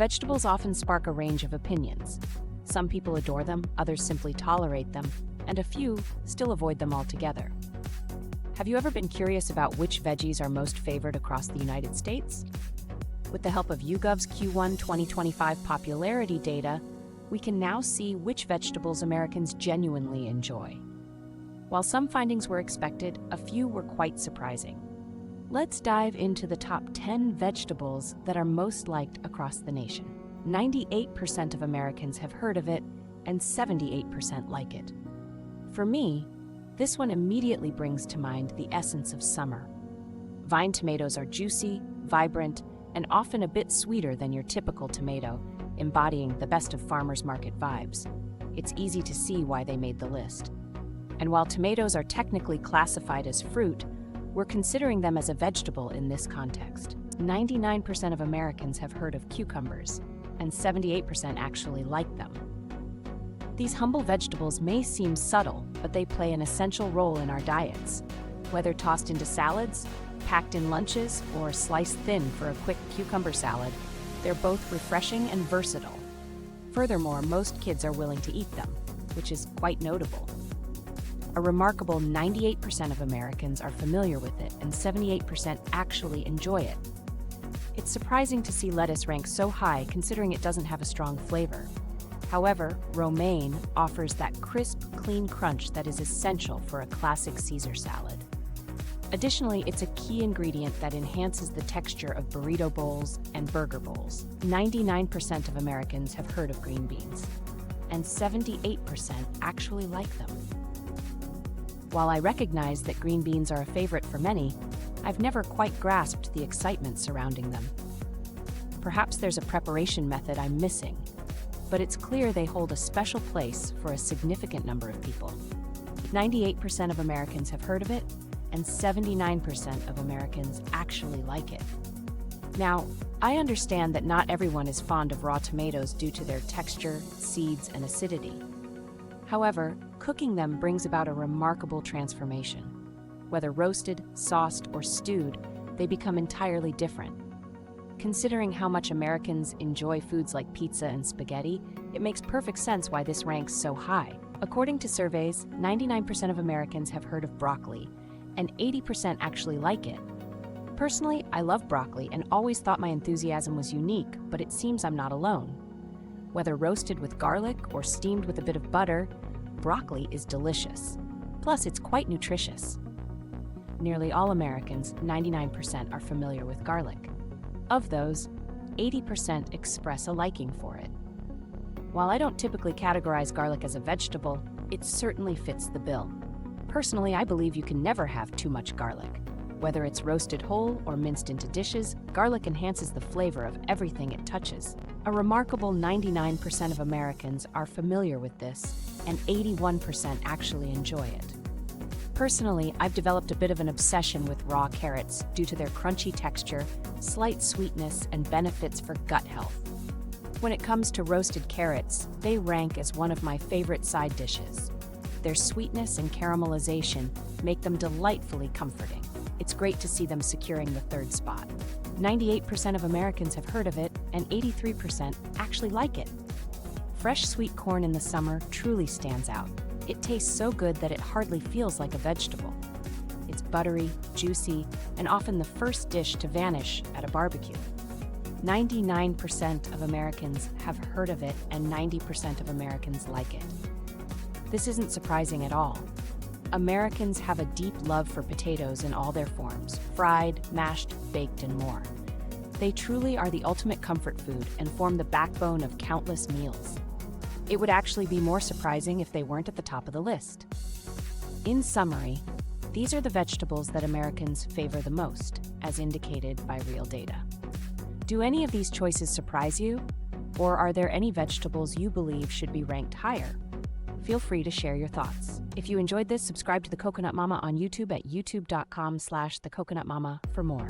Vegetables often spark a range of opinions. Some people adore them, others simply tolerate them, and a few still avoid them altogether. Have you ever been curious about which veggies are most favored across the United States? With the help of YouGov's Q1 2025 popularity data, we can now see which vegetables Americans genuinely enjoy. While some findings were expected, a few were quite surprising. Let's dive into the top 10 vegetables that are most liked across the nation. 98% of Americans have heard of it, and 78% like it. For me, this one immediately brings to mind the essence of summer. Vine tomatoes are juicy, vibrant, and often a bit sweeter than your typical tomato, embodying the best of farmers market vibes. It's easy to see why they made the list. And while tomatoes are technically classified as fruit, we're considering them as a vegetable in this context. 99% of Americans have heard of cucumbers, and 78% actually like them. These humble vegetables may seem subtle, but they play an essential role in our diets. Whether tossed into salads, packed in lunches, or sliced thin for a quick cucumber salad, they're both refreshing and versatile. Furthermore, most kids are willing to eat them, which is quite notable. A remarkable 98% of Americans are familiar with it, and 78% actually enjoy it. It's surprising to see lettuce rank so high considering it doesn't have a strong flavor. However, romaine offers that crisp, clean crunch that is essential for a classic Caesar salad. Additionally, it's a key ingredient that enhances the texture of burrito bowls and burger bowls. 99% of Americans have heard of green beans, and 78% actually like them. While I recognize that green beans are a favorite for many, I've never quite grasped the excitement surrounding them. Perhaps there's a preparation method I'm missing, but it's clear they hold a special place for a significant number of people. 98% of Americans have heard of it, and 79% of Americans actually like it. Now, I understand that not everyone is fond of raw tomatoes due to their texture, seeds, and acidity. However, cooking them brings about a remarkable transformation. Whether roasted, sauced, or stewed, they become entirely different. Considering how much Americans enjoy foods like pizza and spaghetti, it makes perfect sense why this ranks so high. According to surveys, 99% of Americans have heard of broccoli, and 80% actually like it. Personally, I love broccoli and always thought my enthusiasm was unique, but it seems I'm not alone. Whether roasted with garlic or steamed with a bit of butter, broccoli is delicious. Plus, it's quite nutritious. Nearly all Americans, 99%, are familiar with garlic. Of those, 80% express a liking for it. While I don't typically categorize garlic as a vegetable, it certainly fits the bill. Personally, I believe you can never have too much garlic. Whether it's roasted whole or minced into dishes, garlic enhances the flavor of everything it touches. A remarkable 99% of Americans are familiar with this, and 81% actually enjoy it. Personally, I've developed a bit of an obsession with raw carrots due to their crunchy texture, slight sweetness, and benefits for gut health. When it comes to roasted carrots, they rank as one of my favorite side dishes. Their sweetness and caramelization make them delightfully comforting. It's great to see them securing the third spot. 98% of Americans have heard of it, and 83% actually like it. Fresh sweet corn in the summer truly stands out. It tastes so good that it hardly feels like a vegetable. It's buttery, juicy, and often the first dish to vanish at a barbecue. 99% of Americans have heard of it, and 90% of Americans like it. This isn't surprising at all. Americans have a deep love for potatoes in all their forms, fried, mashed, baked, and more. They truly are the ultimate comfort food and form the backbone of countless meals. It would actually be more surprising if they weren't at the top of the list. In summary, these are the vegetables that Americans favor the most, as indicated by real data. Do any of these choices surprise you? Or are there any vegetables you believe should be ranked higher? Feel free to share your thoughts. If you enjoyed this, subscribe to The Coconut Mama on YouTube at youtube.com/thecoconutmama for more.